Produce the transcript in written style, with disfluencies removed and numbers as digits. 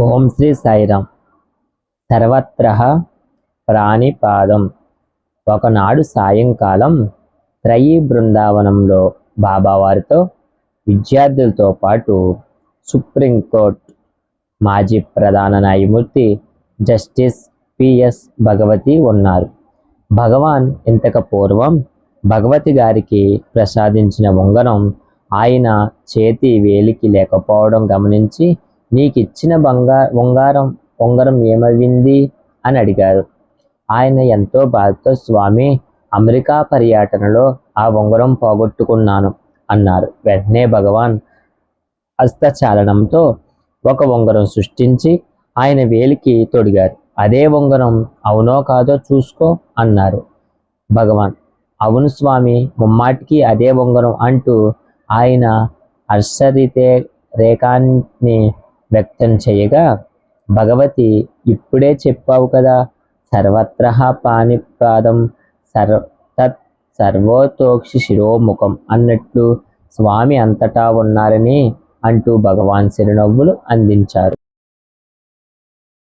ఓం శ్రీ సాయిరాం. సర్వత్ర ప్రాణిపాదం. ఒకనాడు సాయంకాలం త్రయీ బృందావనంలో బాబావారితో విద్యార్థులతో పాటు సుప్రీంకోర్టు మాజీ ప్రధాన న్యాయమూర్తి జస్టిస్ పిఎస్ భగవతి ఉన్నారు. భగవాన్ ఇంతకు పూర్వం భగవతి గారికి ప్రసాదించిన ఉంగరం ఆయన చేతి వేలికి లేకపోవడం గమనించి, నీకిచ్చిన ఉంగరం ఏమవింది అని అడిగారు. ఆయన ఎంతో బాధతో, స్వామి, అమెరికా పర్యటనలో ఆ ఉంగరం పోగొట్టుకున్నాను అన్నారు. వెంటనే భగవాన్ హస్తచాలనంతో ఒక ఉంగరం సృష్టించి ఆయన వేలికి తొడిగారు. అదే ఉంగరం అవునో కాదో చూసుకో అన్నారు. భగవాన్, అవును స్వామి, ముమ్మాటికి అదే ఉంగరం అంటూ ఆయన రేఖాన్ని వ్యక్తం చేయగా, భగవతి, ఇప్పుడే చెప్పావు కదా, సర్వత్ర పాణిపాదం తత్ సర్వతోక్షి శిరోముఖం అన్నట్లు స్వామి అంతటా ఉన్నారని అంటూ భగవాన్ చిరునవ్వులు అందించారు.